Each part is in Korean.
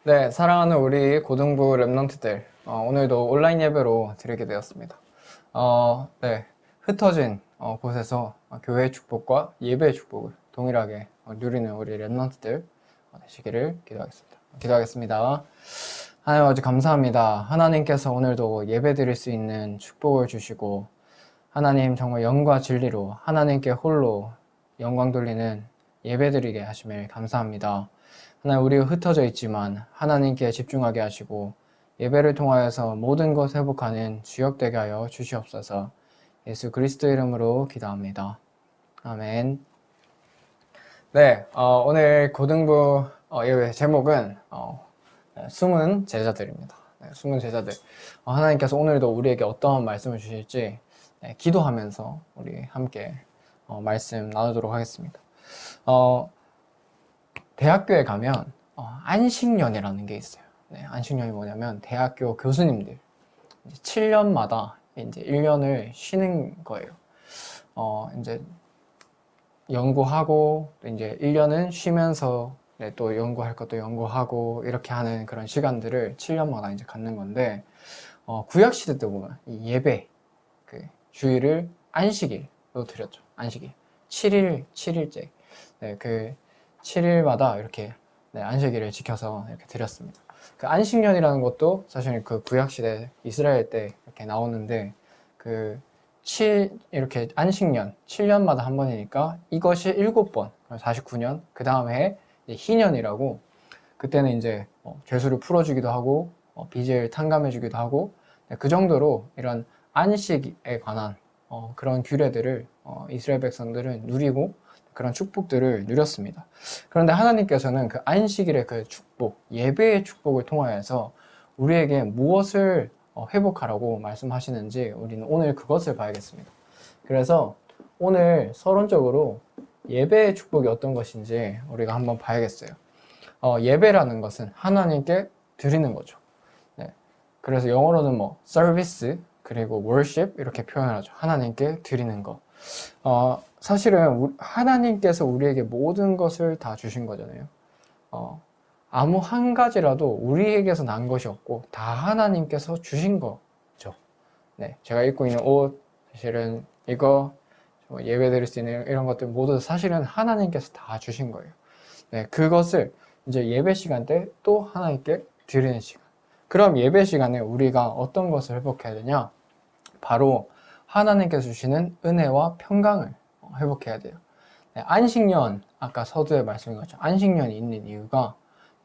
네, 사랑하는 우리 고등부 랩런트들, 오늘도 온라인 예배로 드리게 되었습니다. 네, 흩어진 곳에서 교회의 축복과 예배의 축복을 동일하게 누리는 우리 랩런트들 되시기를 기도하겠습니다. 기도하겠습니다. 하나님 아버지 감사합니다. 하나님께서 오늘도 예배 드릴 수 있는 축복을 주시고 하나님 정말 영과 진리로 하나님께 홀로 영광 돌리는 예배 드리게 하심을 감사합니다. 하나님, 우리가 흩어져 있지만 하나님께 집중하게 하시고 예배를 통하여서 모든 것 회복하는 주역 되게 하여 주시옵소서. 예수 그리스도 이름으로 기도합니다. 아멘. 네, 오늘 고등부 예배 제목은 숨은 제자들입니다. 네, 숨은 제자들. 하나님께서 오늘도 우리에게 어떠한 말씀을 주실지 기도하면서 우리 함께 말씀 나누도록 하겠습니다. 대학교에 가면 안식년이라는 게 있어요. 네, 안식년이 뭐냐면 대학교 교수님들 이제 7년마다 이제 1년을 쉬는 거예요. 이제 연구하고 또 이제 1년은 쉬면서 또 연구할 것도 연구하고 이렇게 하는 그런 시간들을 7년마다 이제 갖는 건데 구약 시대 때 보면 이 예배 그 주일을 안식일로 드렸죠. 안식일 7일째 네, 그 7일마다 이렇게 안식일을 지켜서 이렇게 드렸습니다. 그 안식년이라는 것도 사실 그 구약시대 이스라엘 때 이렇게 나오는데 이렇게 안식년 7년마다 한 번이니까 이것이 7번 49년 그 다음 해 희년이라고 그때는 이제 죄수를 풀어주기도 하고 빚을 탕감해주기도 하고 그 정도로 이런 안식에 관한 그런 규례들을 이스라엘 백성들은 누리고 그런 축복들을 누렸습니다. 그런데 하나님께서는 그 안식일의 그 축복, 예배의 축복을 통하여서 우리에게 무엇을 회복하라고 말씀하시는지 우리는 오늘 그것을 봐야겠습니다. 그래서 오늘 서론적으로 예배의 축복이 어떤 것인지 우리가 한번 봐야겠어요. 예배라는 것은 하나님께 드리는 거죠. 네. 그래서 영어로는 뭐 서비스 그리고 worship 이렇게 표현을 하죠. 하나님께 드리는 것. 사실은 하나님께서 우리에게 모든 것을 다 주신 거잖아요. 아무 한 가지라도 우리에게서 난 것이 없고 다 하나님께서 주신 거죠. 네, 제가 입고 있는 옷, 사실은 이거 예배 드릴 수 있는 이런 것들 모두 사실은 하나님께서 다 주신 거예요. 네, 그것을 이제 예배 시간 때 또 하나님께 드리는 시간. 그럼 예배 시간에 우리가 어떤 것을 회복해야 되냐? 바로 하나님께서 주시는 은혜와 평강을 회복해야 돼요. 네, 안식년, 아까 서두에 말씀인 것처럼 안식년이 있는 이유가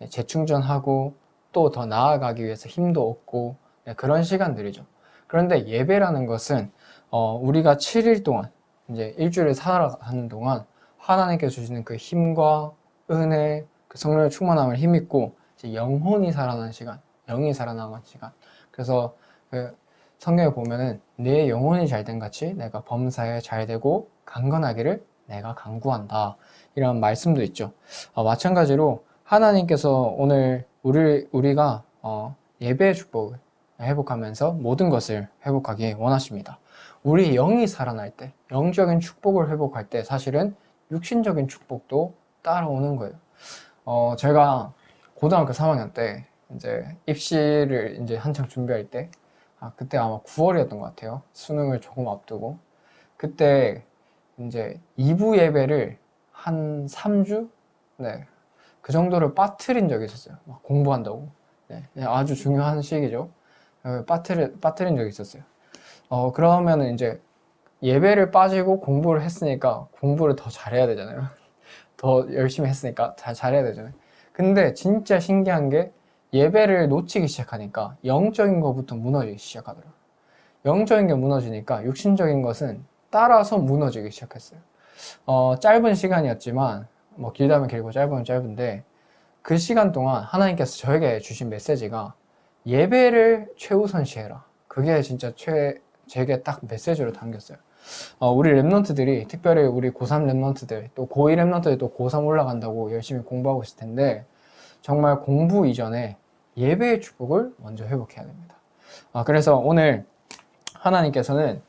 재충전하고 또 더 나아가기 위해서 힘도 얻고 그런 시간들이죠. 그런데 예배라는 것은 우리가 7일 동안 이제 일주일을 살아가는 동안 하나님께서 주시는 그 힘과 은혜, 그 성령의 충만함을 힘입고 이제 영혼이 살아나는 시간, 영이 살아나는 시간. 그래서 그 성경에 보면은 내 영혼이 잘된 같이 내가 범사에 잘되고 강건하기를 내가 간구한다 이런 말씀도 있죠. 마찬가지로 하나님께서 오늘 우리가 예배의 축복을 회복하면서 모든 것을 회복하기 원하십니다. 우리 영이 살아날 때 영적인 축복을 회복할 때 사실은 육신적인 축복도 따라오는 거예요. 제가 고등학교 3학년 때 이제 입시를 이제 한창 준비할 때 그때 아마 9월이었던 것 같아요. 수능을 조금 앞두고 그때 이제 2부 예배를 한 3주? 네, 그 정도를 빠뜨린 적이 있었어요. 막 공부한다고. 네, 아주 중요한 시기죠. 빠뜨린 적이 있었어요. 그러면은 이제 예배를 빠지고 공부를 했으니까 공부를 더 잘해야 되잖아요. 더 열심히 했으니까 잘해야 되잖아요. 근데 진짜 신기한 게 예배를 놓치기 시작하니까 영적인 것부터 무너지기 시작하더라고요. 영적인 게 무너지니까 육신적인 것은 따라서 무너지기 시작했어요. 짧은 시간이었지만 뭐 길다면 길고 짧으면 짧은데 그 시간 동안 하나님께서 저에게 주신 메시지가 예배를 최우선시해라. 그게 진짜 제게 딱 메시지로 담겼어요. 우리 랩런트들이 특별히 우리 고3 랩런트들 또 고2 랩런트들 또 고3 올라간다고 열심히 공부하고 있을 텐데 정말 공부 이전에 예배의 축복을 먼저 회복해야 됩니다. 그래서 오늘 하나님께서는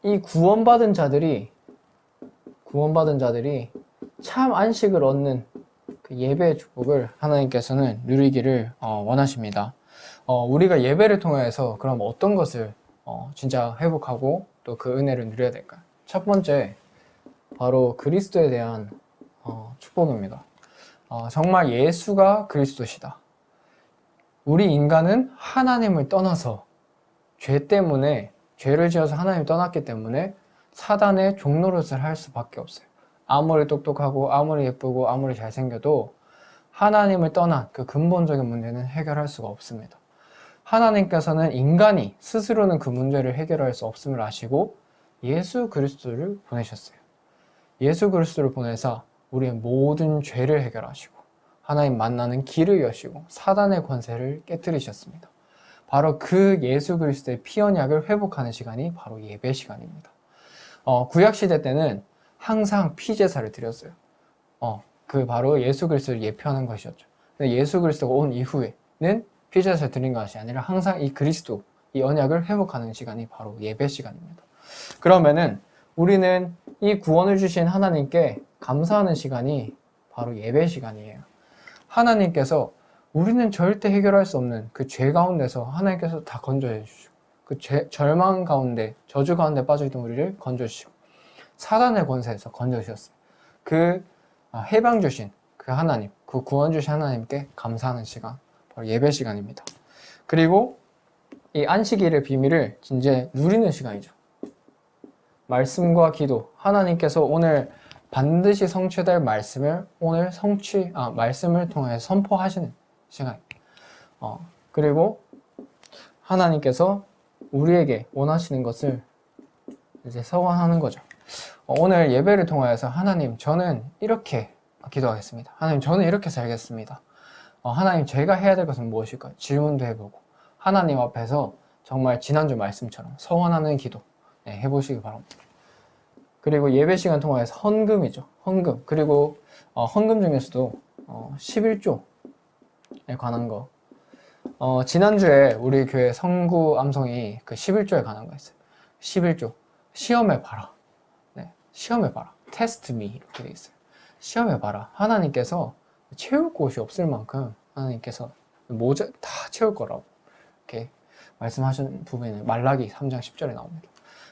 이 구원받은 자들이 참 안식을 얻는 그 예배의 축복을 하나님께서는 누리기를 원하십니다. 우리가 예배를 통해서 그럼 어떤 것을 진짜 회복하고 또 그 은혜를 누려야 될까요? 첫 번째, 바로 그리스도에 대한 축복입니다. 정말 예수가 그리스도시다. 우리 인간은 하나님을 떠나서 죄 때문에, 죄를 지어서 하나님을 떠났기 때문에 사단의 종노릇을 할 수밖에 없어요. 아무리 똑똑하고 아무리 예쁘고 아무리 잘생겨도 하나님을 떠난 그 근본적인 문제는 해결할 수가 없습니다. 하나님께서는 인간이 스스로는 그 문제를 해결할 수 없음을 아시고 예수 그리스도를 보내셨어요. 예수 그리스도를 보내서 우리의 모든 죄를 해결하시고 하나님 만나는 길을 여시고 사단의 권세를 깨뜨리셨습니다. 바로 그 예수 그리스도의 피 언약을 회복하는 시간이 바로 예배 시간입니다. 구약시대 때는 항상 피제사를 드렸어요. 그 바로 예수 그리스도를 예표하는 것이었죠. 근데 예수 그리스도가 온 이후에는 피제사를 드린 것이 아니라 항상 이 그리스도, 이 언약을 회복하는 시간이 바로 예배 시간입니다. 그러면은 우리는 이 구원을 주신 하나님께 감사하는 시간이 바로 예배 시간이에요. 하나님께서 우리는 절대 해결할 수 없는 그 죄 가운데서 하나님께서 다 건져내 주시고 그 절망 가운데, 저주 가운데 빠져있던 우리를 건져주시고 사단의 권세에서 건져주셨어요. 그 해방 주신 그 하나님, 그 구원 주신 하나님께 감사하는 시간, 바로 예배 시간입니다. 그리고 이 안식일의 비밀을 이제 누리는 시간이죠. 말씀과 기도, 하나님께서 오늘 반드시 성취될 말씀을 오늘 말씀을 통해 선포하시는 시간입니다. 그리고 하나님께서 우리에게 원하시는 것을 이제 서원하는 거죠. 오늘 예배를 통하여서 하나님, 저는 이렇게 기도하겠습니다. 하나님, 저는 이렇게 살겠습니다. 하나님, 제가 해야 될 것은 무엇일까요? 질문도 해보고 하나님 앞에서 정말 지난주 말씀처럼 서원하는 기도 해보시기 바랍니다. 그리고 예배 시간 통하여서 헌금이죠. 헌금. 그리고 헌금 중에서도 11조에 관한 거. 지난주에 우리 교회 성구 암송이 그 11조에 관한 거 있어요. 11조. 시험해 봐라. 네, 시험해 봐라. Test me. 이렇게 돼 있어요. 시험해 봐라. 하나님께서 채울 곳이 없을 만큼 하나님께서 모자 다 채울 거라고 이렇게 말씀하신 부분이 말라기 3장 10절에 나옵니다.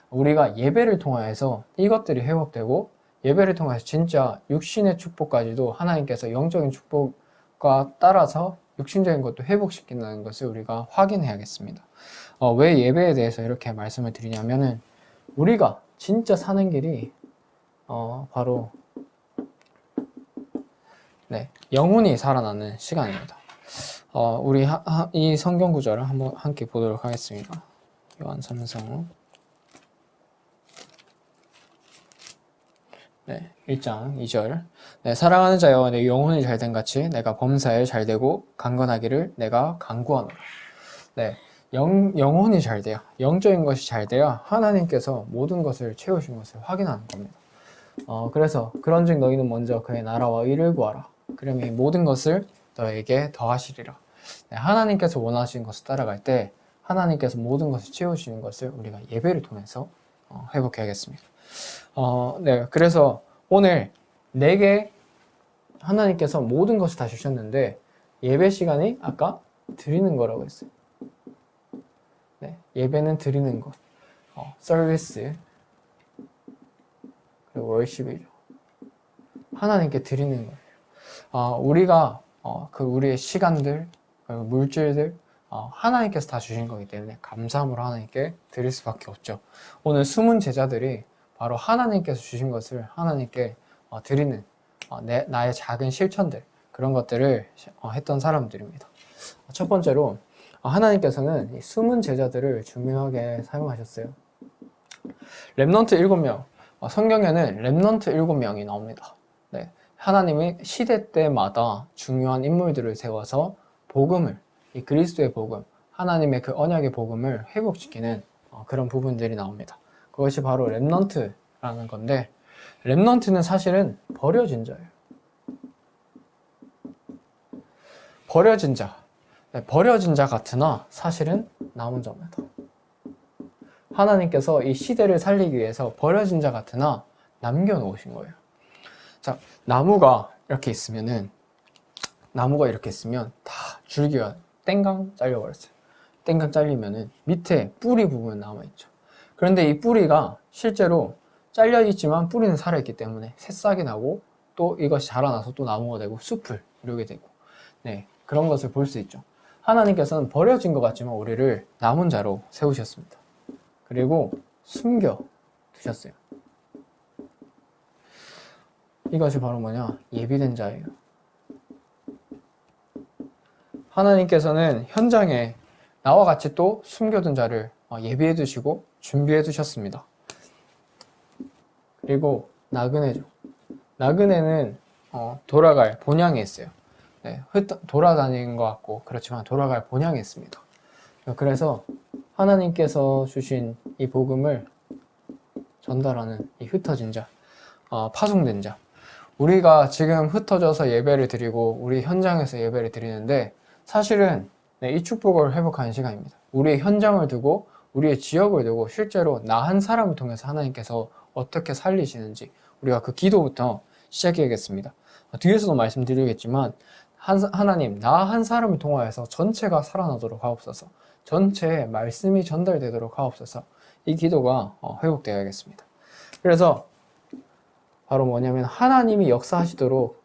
우리가 예배를 통하여서 이것들이 회복되고 예배를 통해서 진짜 육신의 축복까지도 하나님께서 영적인 축복과 따라서 육신적인 것도 회복시킨다는 것을 우리가 확인해야겠습니다. 왜 예배에 대해서 이렇게 말씀을 드리냐면은 우리가 진짜 사는 길이 바로 영혼이 살아나는 시간입니다. 우리 이 성경 구절을 한번 함께 보도록 하겠습니다. 요한 3서 1장 2절. 사랑하는 자여, 내 영혼이 잘된 같이 내가 범사에 잘되고 강건하기를 내가 간구하노라. 영혼이 잘돼야, 영적인 것이 잘돼야 하나님께서 모든 것을 채우신 것을 확인하는 겁니다. 그래서 그런즉 너희는 먼저 그의 나라와 의를 구하라. 그러면 이 모든 것을 너에게 더하시리라. 하나님께서 원하시는 것을 따라갈 때 하나님께서 모든 것을 채우시는 것을 우리가 예배를 통해서 회복해야겠습니다. 그래서 오늘 내게 하나님께서 모든 것을 다 주셨는데 예배 시간이 아까 드리는 거라고 했어요. 예배는 드리는 것, 서비스, 그리고 월십이죠. 하나님께 드리는 거예요. 우리가 우리의 시간들, 물질들 하나님께서 다 주신 거기 때문에 감사함으로 하나님께 드릴 수밖에 없죠. 오늘 숨은 제자들이 바로 하나님께서 주신 것을 하나님께 드리는 나의 작은 실천들, 그런 것들을 했던 사람들입니다. 첫 번째로 하나님께서는 이 숨은 제자들을 중요하게 사용하셨어요. 렘넌트 7명, 성경에는 렘넌트 7명이 나옵니다. 하나님이 시대 때마다 중요한 인물들을 세워서 복음을, 이 그리스도의 복음, 하나님의 그 언약의 복음을 회복시키는 그런 부분들이 나옵니다. 그것이 바로 렘넌트라는 건데, 렘넌트는 사실은 버려진 자예요. 버려진 자. 버려진 자 같으나 사실은 남은 자입니다. 하나님께서 이 시대를 살리기 위해서 버려진 자 같으나 남겨놓으신 거예요. 자, 나무가 이렇게 있으면은 나무가 이렇게 있으면 다 줄기가 땡강 잘려버렸어요. 땡강 잘리면은 밑에 뿌리 부분 남아있죠. 그런데 이 뿌리가 실제로 잘려있지만 뿌리는 살아있기 때문에 새싹이 나고 또 이것이 자라나서 또 나무가 되고 숲을 이루게 되고, 네, 그런 것을 볼 수 있죠. 하나님께서는 버려진 것 같지만 우리를 남은 자로 세우셨습니다. 그리고 숨겨 두셨어요. 이것이 바로 뭐냐? 예비된 자예요. 하나님께서는 현장에 나와 같이 또 숨겨둔 자를 예비해 두시고 준비해 두셨습니다. 그리고 나그네죠. 나그네는 돌아갈 본향에 있어요. 네, 돌아다니는 것 같고 그렇지만 돌아갈 본향에 있습니다. 그래서 하나님께서 주신 이 복음을 전달하는 이 흩어진 자, 파송된 자, 우리가 지금 흩어져서 예배를 드리고 우리 현장에서 예배를 드리는데 사실은 이 축복을 회복하는 시간입니다. 우리의 현장을 두고 우리의 지역을 두고 실제로 나 한 사람을 통해서 하나님께서 어떻게 살리시는지 우리가 그 기도부터 시작해야겠습니다. 뒤에서도 말씀드리겠지만 하나님 나 한 사람을 통하여서 전체가 살아나도록 하옵소서, 전체에 말씀이 전달되도록 하옵소서, 이 기도가 회복되어야겠습니다. 그래서 바로 뭐냐면 하나님이 역사하시도록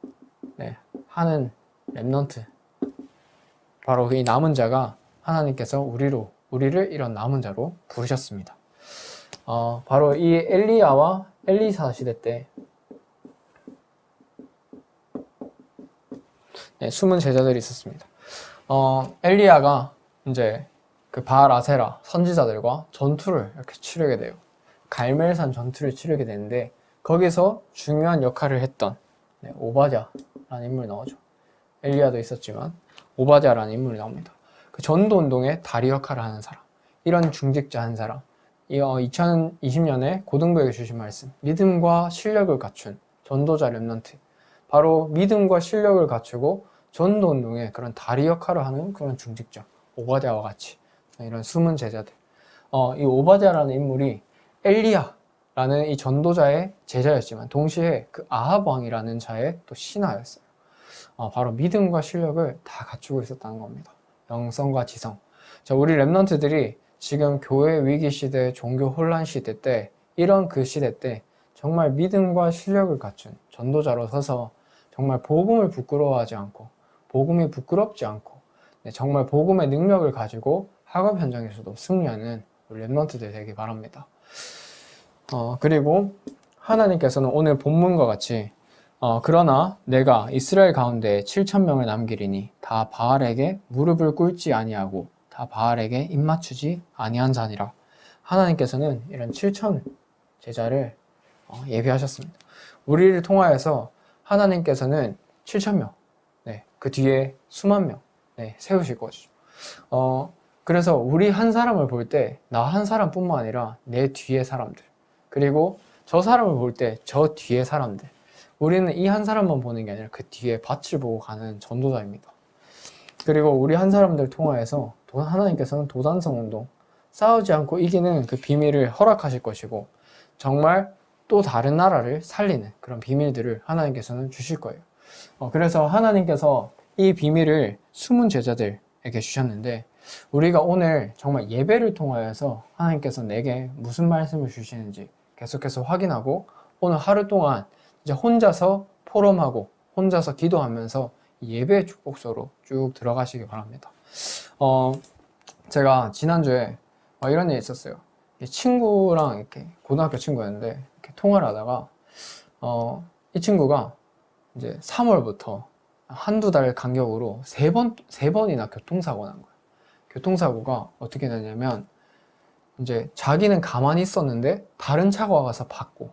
하는 렘넌트, 바로 이 남은 자가 하나님께서 우리를 이런 남은 자로 부르셨습니다. 바로 이 엘리야와 엘리사 시대 때 숨은 제자들이 있었습니다. 엘리야가 이제 그 바알 아세라 선지자들과 전투를 이렇게 치르게 돼요. 갈멜산 전투를 치르게 되는데 거기서 중요한 역할을 했던 오바댜라는 인물이 나오죠. 엘리야도 있었지만 오바댜라는 인물이 나옵니다. 그 전도운동의 다리 역할을 하는 사람, 이런 중직자 한 사람, 2020년에 고등부에게 주신 말씀, 믿음과 실력을 갖춘 전도자 렘넌트, 바로 믿음과 실력을 갖추고 전도운동의 그런 다리 역할을 하는 그런 중직자, 오바댜와 같이 이런 숨은 제자들. 이 오바댜라는 인물이 엘리야라는 이 전도자의 제자였지만 동시에 그 아합 왕이라는 자의 또 신하였어요. 바로 믿음과 실력을 다 갖추고 있었다는 겁니다. 영성과 지성. 자, 우리 렘넌트들이 지금 교회 위기 시대, 종교 혼란 시대 때, 이런 그 시대 때 정말 믿음과 실력을 갖춘 전도자로 서서 정말 복음을 부끄러워하지 않고, 복음이 부끄럽지 않고, 정말 복음의 능력을 가지고 학업 현장에서도 승리하는 우리 렘넌트들 되기 바랍니다. 그리고 하나님께서는 오늘 본문과 같이 그러나 내가 이스라엘 가운데 7,000명을 남기리니 다 바알에게 무릎을 꿇지 아니하고 다 바알에게 입맞추지 아니한 자니라. 하나님께서는 이런 7,000 제자를 예비하셨습니다. 우리를 통하여서 하나님께서는 7,000명, 그 뒤에 수만 명 세우실 것이죠. 그래서 우리 한 사람을 볼 때 나 한 사람뿐만 아니라 내 뒤에 사람들, 그리고 저 사람을 볼 때 저 뒤에 사람들, 우리는 이 한 사람만 보는 게 아니라 그 뒤에 밭을 보고 가는 전도자입니다. 그리고 우리 한 사람들 통하여서 하나님께서는 도단성 운동, 싸우지 않고 이기는 그 비밀을 허락하실 것이고 정말 또 다른 나라를 살리는 그런 비밀들을 하나님께서는 주실 거예요. 그래서 하나님께서 이 비밀을 숨은 제자들에게 주셨는데 우리가 오늘 정말 예배를 통하여서 하나님께서 내게 무슨 말씀을 주시는지 계속해서 확인하고 오늘 하루 동안 이제 혼자서 포럼하고 혼자서 기도하면서 예배의 축복소로 쭉 들어가시기 바랍니다. 제가 지난주에 이런 일이 있었어요. 친구랑 이렇게 고등학교 친구였는데 이렇게 통화를 하다가 이 친구가 이제 3월부터 한두 달 간격으로 세 번이나 교통사고가 난 거예요. 교통사고가 어떻게 되냐면 이제 자기는 가만히 있었는데 다른 차가 와서 받고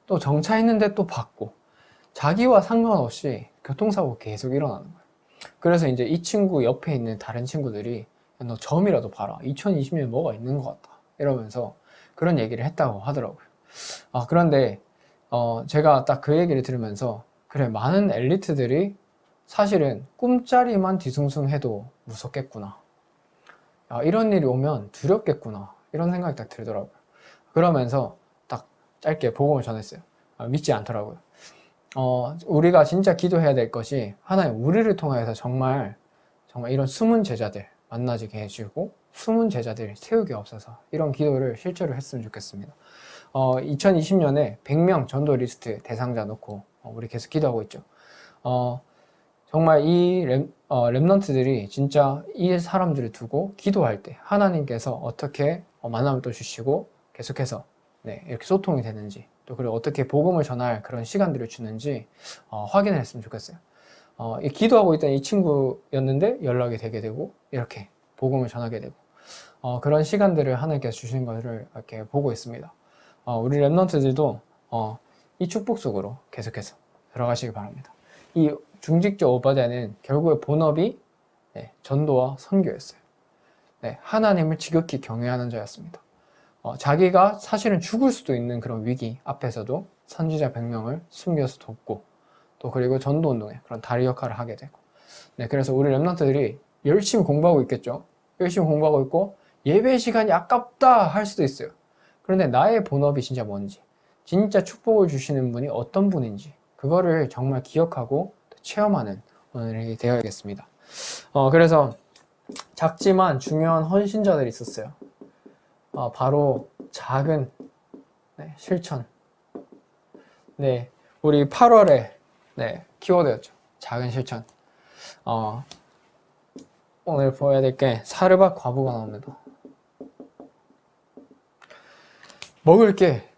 또 정차했는데 또 받고 자기와 상관없이 교통사고 계속 일어나는 거예요. 그래서 이제 이 친구 옆에 있는 다른 친구들이 너 점이라도 봐라, 2020년에 뭐가 있는 것 같다 이러면서 그런 얘기를 했다고 하더라고요. 그런데 제가 딱 그 얘기를 들으면서 그래, 많은 엘리트들이 사실은 꿈자리만 뒤숭숭해도 무섭겠구나, 이런 일이 오면 두렵겠구나, 이런 생각이 딱 들더라고요. 그러면서 딱 짧게 복음을 전했어요. 믿지 않더라고요. 우리가 진짜 기도해야 될 것이 하나님 우리를 통해서 정말 이런 숨은 제자들 만나게 해주고 숨은 제자들 세우기 없어서 이런 기도를 실제로 했으면 좋겠습니다. 2020년에 100명 전도 리스트 대상자 놓고 우리 계속 기도하고 있죠. 정말 이 랩런트들이 진짜 이 사람들을 두고 기도할 때 하나님께서 어떻게 만남을 또 주시고 계속해서 이렇게 소통이 되는지 또 그리고 어떻게 복음을 전할 그런 시간들을 주는지 확인을 했으면 좋겠어요. 기도하고 있던 이 친구였는데 연락이 되게 되고 이렇게 복음을 전하게 되고 그런 시간들을 하나님께서 주시는 것을 이렇게 보고 있습니다. 우리 랩런트들도 이 축복 속으로 계속해서 들어가시기 바랍니다. 이 중직자 오바댜는 결국에 본업이 전도와 선교였어요. 하나님을 지극히 경외하는 자였습니다. 자기가 사실은 죽을 수도 있는 그런 위기 앞에서도 선지자 100명을 숨겨서 돕고 또 그리고 전도운동에 그런 다리 역할을 하게 되고 그래서 우리 랩런트들이 열심히 공부하고 있겠죠. 열심히 공부하고 있고 예배 시간이 아깝다 할 수도 있어요. 그런데 나의 본업이 진짜 뭔지 진짜 축복을 주시는 분이 어떤 분인지 그거를 정말 기억하고 체험하는 오늘이 되어야겠습니다. 그래서 작지만 중요한 헌신자들이 있었어요. 바로 작은 실천. 우리 8월에 키워드였죠. 작은 실천. 오늘 보여야 될 게 사르밧 과부가 나옵니다. 먹을 게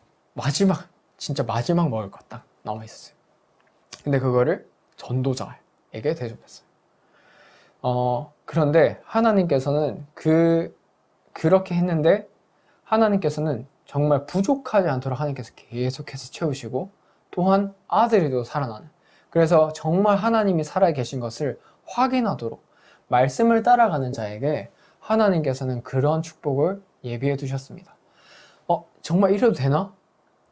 진짜 마지막 먹을 거 딱 남아 있었어요. 근데 그거를 전도자에게 대접했어요. 그런데 하나님께서는 그렇게 했는데 하나님께서는 정말 부족하지 않도록 하나님께서 계속해서 채우시고 또한 아들이도 살아나는 그래서 정말 하나님이 살아계신 것을 확인하도록 말씀을 따라가는 자에게 하나님께서는 그런 축복을 예비해 두셨습니다. 정말 이래도 되나?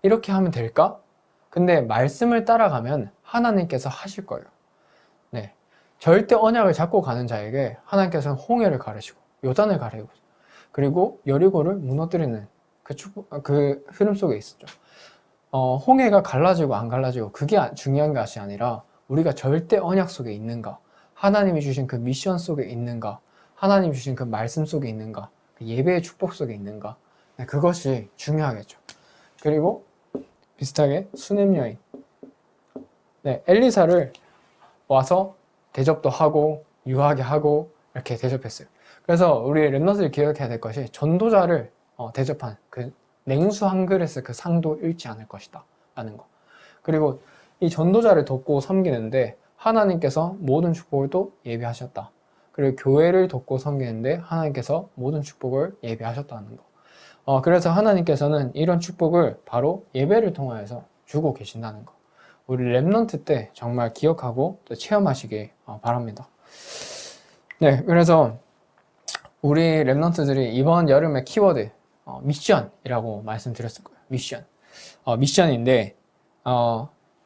이렇게 하면 될까? 근데 말씀을 따라가면 하나님께서 하실 거예요. 절대 언약을 잡고 가는 자에게 하나님께서는 홍해를 가르시고 요단을 가르고 그리고 여리고를 무너뜨리는 그 흐름 속에 있었죠. 홍해가 갈라지고 안 갈라지고 그게 중요한 것이 아니라 우리가 절대 언약 속에 있는가, 하나님이 주신 그 미션 속에 있는가, 하나님이 주신 그 말씀 속에 있는가, 그 예배의 축복 속에 있는가, 그것이 중요하겠죠. 그리고 비슷하게 수냄 여인, 엘리사를 와서 대접도 하고 유하게 하고 이렇게 대접했어요. 그래서 우리 랩런트를 기억해야 될 것이 전도자를 대접한 그 냉수 한 그릇의 그 상도 잃지 않을 것이다 라는 거. 그리고 이 전도자를 돕고 섬기는데 하나님께서 모든 축복을 또 예비하셨다. 그리고 교회를 돕고 섬기는데 하나님께서 모든 축복을 예비하셨다는 거. 그래서 하나님께서는 이런 축복을 바로 예배를 통하여서 주고 계신다는 거. 우리 랩런트 때 정말 기억하고 또 체험하시길 바랍니다. 그래서 우리 랩런트들이 이번 여름의 키워드 미션이라고 말씀드렸을 거예요. 미션인데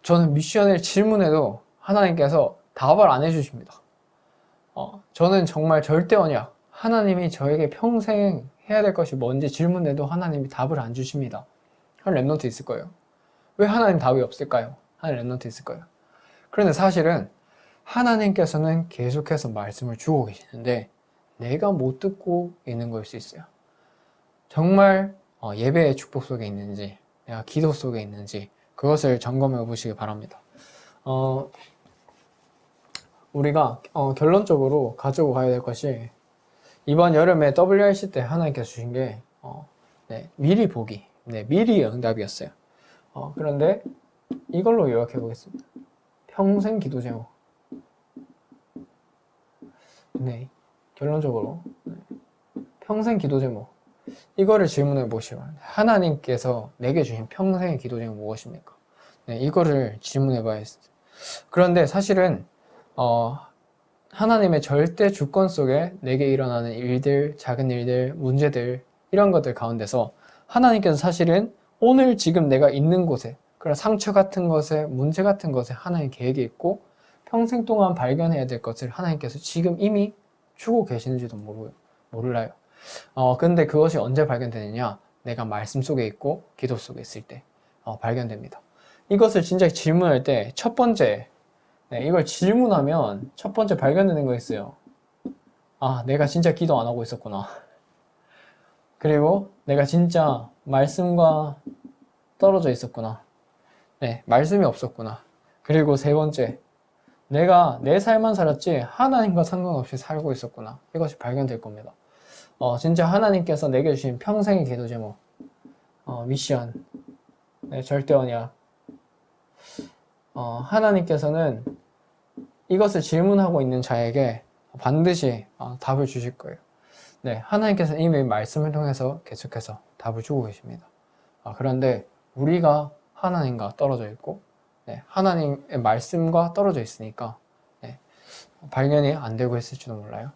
저는 미션을 질문해도 하나님께서 답을 안 해주십니다. 저는 정말 절대 언약 하나님이 저에게 평생 해야 될 것이 뭔지 질문해도 하나님이 답을 안 주십니다. 한 랩런트 있을 거예요. 왜 하나님 답이 없을까요? 한 랩런트 있을 거예요. 그런데 사실은 하나님께서는 계속해서 말씀을 주고 계시는데 내가 못 듣고 있는 걸 수 있어요. 정말 예배의 축복 속에 있는지 내가 기도 속에 있는지 그것을 점검해 보시기 바랍니다. 우리가 결론적으로 가지고 가야 될 것이 이번 여름에 WRC 때 하나님께서 주신 게 미리 보기, 미리 응답이었어요. 그런데 이걸로 요약해 보겠습니다. 평생 기도 제목. 결론적으로 평생 기도 제목. 이거를 질문해 보시면 하나님께서 내게 주신 평생의 기도 제목 무엇입니까? 이거를 질문해 봐야겠습니다. 그런데 사실은 하나님의 절대 주권 속에 내게 일어나는 일들, 작은 일들, 문제들 이런 것들 가운데서 하나님께서 사실은 오늘 지금 내가 있는 곳에 그런 상처 같은 것에 문제 같은 것에 하나님 계획이 있고 평생 동안 발견해야 될 것을 하나님께서 지금 이미 주고 계시는지도 몰라요. 근데 그것이 언제 발견되느냐? 내가 말씀 속에 있고 기도 속에 있을 때 발견됩니다. 이것을 진짜 질문할 때 첫 번째, 이걸 질문하면 첫 번째 발견되는 거 있어요. 아, 내가 진짜 기도 안 하고 있었구나. 그리고 내가 진짜 말씀과 떨어져 있었구나. 말씀이 없었구나. 그리고 세 번째, 내가 내 삶만 살았지 하나님과 상관없이 살고 있었구나. 이것이 발견될 겁니다. 진짜 하나님께서 내게 주신 평생의 기도 제목, 미션, 절대 언약. 하나님께서는 이것을 질문하고 있는 자에게 반드시 답을 주실 거예요. 하나님께서 이미 말씀을 통해서 계속해서 답을 주고 계십니다. 그런데 우리가 하나님과 떨어져 있고, 하나님의 말씀과 떨어져 있으니까 발견이 안 되고 있을지도 몰라요.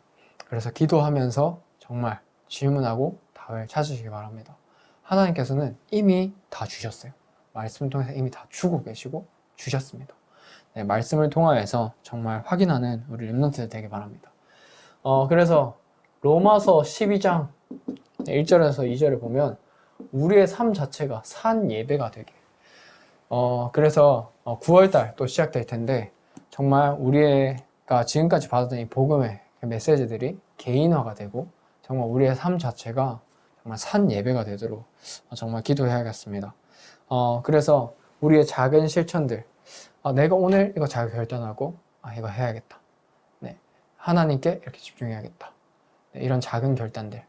그래서 기도하면서 정말 질문하고 답을 찾으시기 바랍니다. 하나님께서는 이미 다 주셨어요. 말씀을 통해서 이미 다 주고 계시고 주셨습니다. 말씀을 통하여서 정말 확인하는 우리 렘넌트들 되기 바랍니다. 그래서 로마서 12장 1절에서 2절을 보면 우리의 삶 자체가 산 예배가 되게, 그래서 9월달 또 시작될 텐데 정말 우리가 지금까지 받았던 이 복음의 메시지들이 개인화가 되고 정말 우리의 삶 자체가 정말 산 예배가 되도록 정말 기도해야겠습니다. 그래서 우리의 작은 실천들, 내가 오늘 이거 잘 결단하고 이거 해야겠다. 하나님께 이렇게 집중해야겠다. 이런 작은 결단들,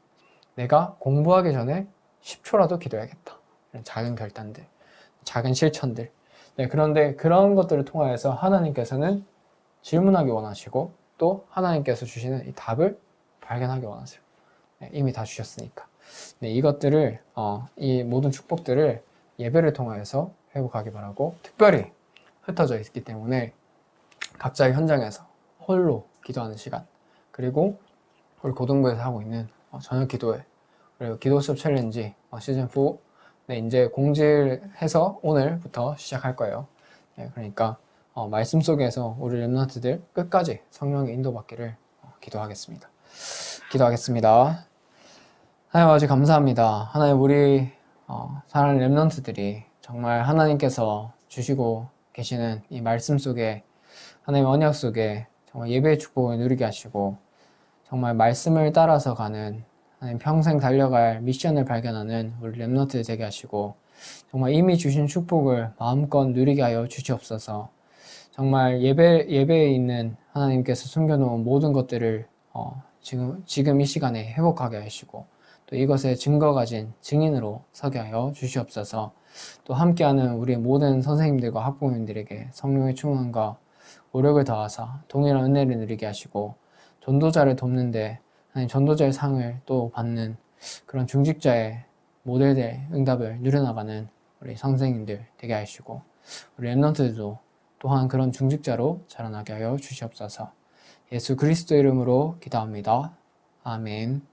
내가 공부하기 전에 10초라도 기도해야겠다. 이런 작은 결단들, 작은 실천들. 그런데 그런 것들을 통하여서 하나님께서는 질문하기 원하시고 또 하나님께서 주시는 이 답을 발견하기 원하세요. 이미 다 주셨으니까. 이것들을 이 모든 축복들을 예배를 통하여서 회복하기 바라고, 특별히 흩어져 있기 때문에 각자의 현장에서 홀로 기도하는 시간, 그리고 우리 고등부에서 하고 있는 저녁 기도회, 그리고 기도 수업 챌린지 시즌4 이제 공지해서 오늘부터 시작할 거예요. 그러니까 말씀 속에서 우리 렘넌트들 끝까지 성령의 인도받기를 기도하겠습니다. 기도하겠습니다. 하나님 아버지 감사합니다. 하나님 우리 사랑하는 렘넌트들이 정말 하나님께서 주시고 계시는 이 말씀 속에, 하나님 언약 속에 정말 예배의 축복을 누리게 하시고 정말 말씀을 따라서 가는 하나님 평생 달려갈 미션을 발견하는 우리 렘넌트들 되게 하시고 정말 이미 주신 축복을 마음껏 누리게 하여 주시옵소서. 정말 예배에 있는 하나님께서 숨겨놓은 모든 것들을 지금 이 시간에 회복하게 하시고 또 이것에 증거 가진 증인으로 서게 하여 주시옵소서. 또 함께하는 우리 모든 선생님들과 학부모님들에게 성령의 충만과 오력을 더하사 동일한 은혜를 누리게 하시고 전도자를 돕는데 하나님 전도자의 상을 또 받는 그런 중직자의 모델의 응답을 누려나가는 우리 선생님들 되게 하시고 우리 렘넌트들도 또한 그런 중직자로 자라나게 하여 주시옵소서. 예수 그리스도 이름으로 기도합니다. 아멘.